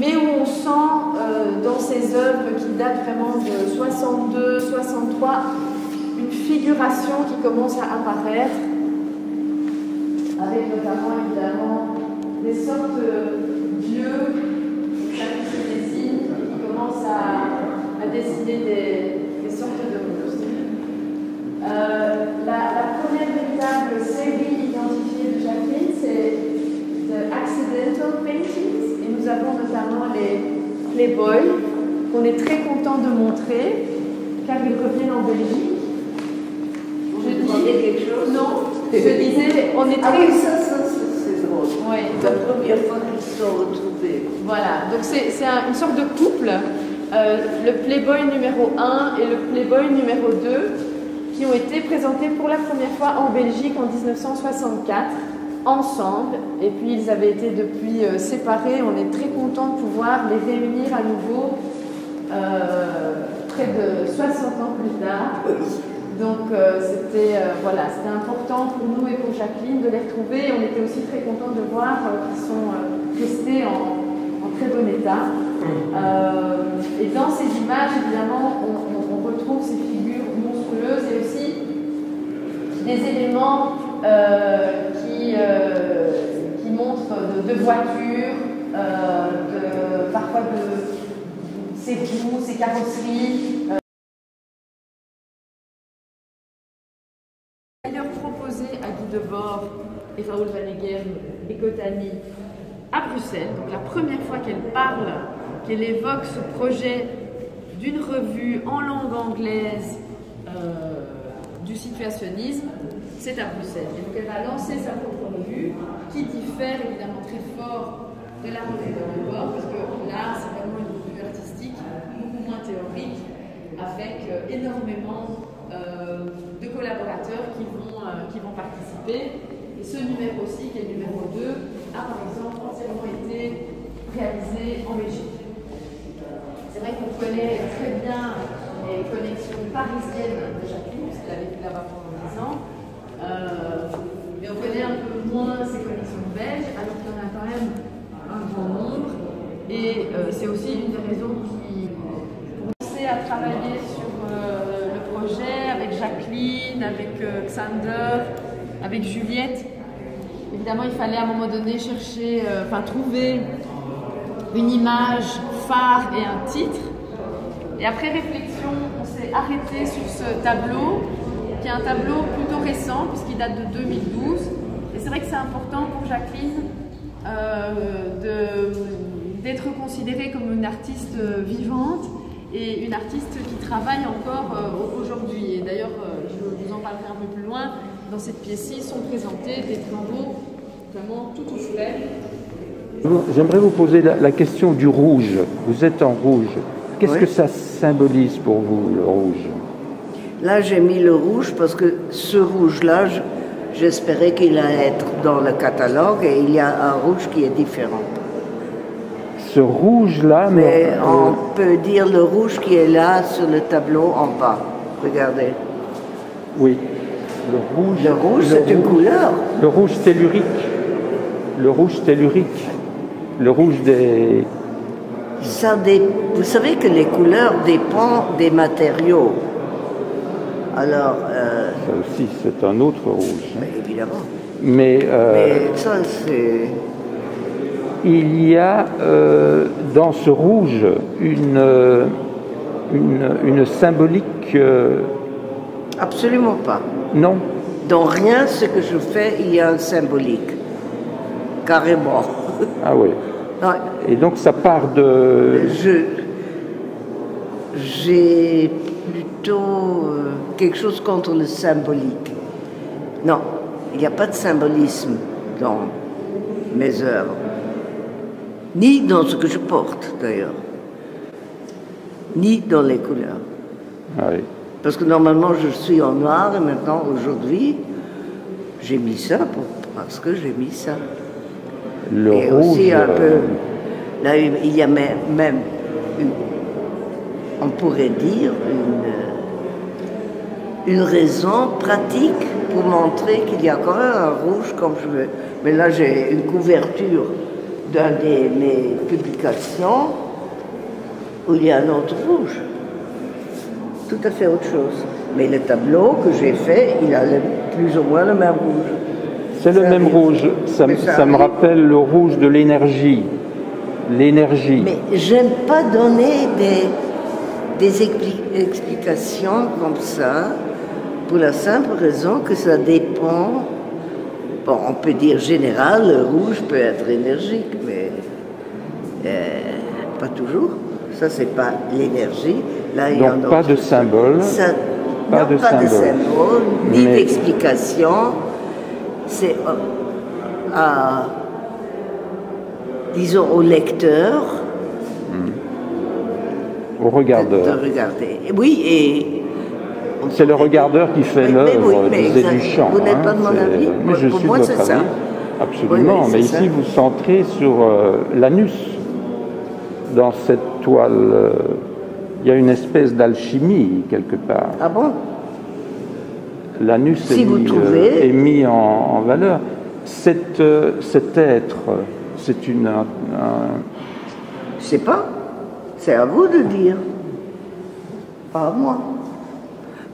mais où on sent dans ces œuvres qui datent vraiment de 62, 63, une figuration qui commence à apparaître, avec notamment évidemment des sortes d'yeux qui dessinent et qui commencent à dessiner des sortes de monstres. La première véritable série identifiée de Jacqueline, c'est The Accidental Paintings, et nous avons notamment les Playboy, qu'on est très content de montrer, car ils reviennent en Belgique. Je disais quelque chose? Non, je disais, on est très... Ah oui, ça c'est drôle. Oui. La première fois qu'ils se sont retrouvés. Voilà, donc c'est une sorte de couple, le Playboy numéro 1 et le Playboy numéro 2, qui ont été présentés pour la première fois en Belgique en 1964, ensemble, et puis ils avaient été depuis séparés. On est très content de pouvoir les réunir à nouveau près de 60 ans plus tard. Donc c'était important pour nous et pour Jacqueline de les retrouver. On était aussi très contents de voir qu'ils sont restés en très bon état. Et dans ces images, évidemment, on retrouve ces figures monstrueuses et aussi des éléments qui montrent de voitures, parfois de ces roues, ces carrosseries. D'ailleurs proposé à Guy Debord et Raoul Vaneigem et Cotani à Bruxelles, donc la première fois qu'elle parle, qu'elle évoque ce projet d'une revue en langue anglaise du situationnisme, c'est à Bruxelles. Et donc elle va lancer sa propre revue qui diffère évidemment très fort de la revue de Debord, parce que là c'est vraiment une revue artistique beaucoup moins théorique, avec énormément de collaborateurs qui vont participer. Et ce numéro-ci, qui est le numéro 2, a par exemple entièrement été réalisé en Belgique. C'est vrai qu'on connaît très bien les connexions parisiennes de Jacqueline, puisqu'elle a vécu là-bas pendant 10 ans, mais on connaît un peu moins ses connexions belges, alors qu'il y en a quand même un grand nombre. Et c'est aussi une des raisons qui commençait à travailler sur le projet avec Jacqueline, avec Xander, avec Juliette. Évidemment, il fallait à un moment donné chercher, trouver une image phare et un titre. Et après réflexion, on s'est arrêté sur ce tableau, qui est un tableau plutôt récent, puisqu'il date de 2012. Et c'est vrai que c'est important pour Jacqueline d'être considérée comme une artiste vivante et une artiste qui travaille encore aujourd'hui. Et d'ailleurs, je vous en parlerai un peu plus loin, dans cette pièce-ci sont présentés des travaux vraiment tout frais. J'aimerais vous poser la question du rouge. Vous êtes en rouge. Qu'est-ce que ça symbolise pour vous, le rouge? Là, j'ai mis le rouge parce que ce rouge-là, j'espérais qu'il allait être dans le catalogue et il y a un rouge qui est différent. Ce rouge-là, mais on peut dire le rouge qui est là sur le tableau en bas. Regardez. Oui. Le rouge, c'est une couleur. Le rouge tellurique. Le rouge tellurique. Le rouge des... Vous savez que les couleurs dépendent des matériaux. Alors... Ça aussi, c'est un autre rouge. Mais évidemment. Mais ça, c'est... Il y a dans ce rouge une symbolique... Absolument pas. Non. Dans rien ce que je fais, il y a un symbolique. Carrément. Ah oui. Ouais. Et donc ça part de... J'ai plutôt quelque chose contre le symbolique. Non, il n'y a pas de symbolisme dans mes œuvres. Ni dans ce que je porte, d'ailleurs. Ni dans les couleurs. Ah oui. Parce que normalement, je suis en noir, et maintenant, aujourd'hui, j'ai mis ça parce que j'ai mis ça. Le et rouge, aussi un peu... Là, il y a même on pourrait dire, une raison pratique pour montrer qu'il y a quand même un rouge comme je veux. Mais là, j'ai une couverture d'un de mes publications où il y a un autre rouge. Tout à fait autre chose. Mais le tableau que j'ai fait, il a plus ou moins le même rouge. C'est le même rouge. Ça me rappelle le rouge de l'énergie. L'énergie. Mais j'aime pas donner des explications comme ça, pour la simple raison que ça dépend. Bon, on peut dire général, le rouge peut être énergique, mais pas toujours. Ça, c'est pas l'énergie. Là, il y a donc pas de symbole. Pas de symbole, ni d'explication. C'est disons au lecteur au regardeur. De regarder. Oui, et c'est le regardeur qui fait l'œuvre, disait Duchamp. Vous n'êtes pas de mon avis. Mais je suis de votre avis. Absolument. Mais ici, vous centrez sur l'anus. Dans cette toile, il y a une espèce d'alchimie quelque part. Ah bon? L'anus est mis en valeur. Cet être, c'est une... Je sais pas. C'est à vous de dire. Pas à moi.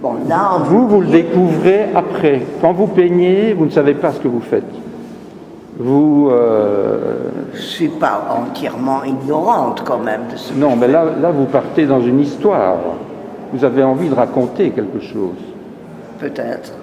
Bon, là, vous le découvrez après. Quand vous peignez, vous ne savez pas ce que vous faites. Vous... Je ne suis pas entièrement ignorante quand même de ce Non, mais là, vous partez dans une histoire. Vous avez envie de raconter quelque chose. Peut-être.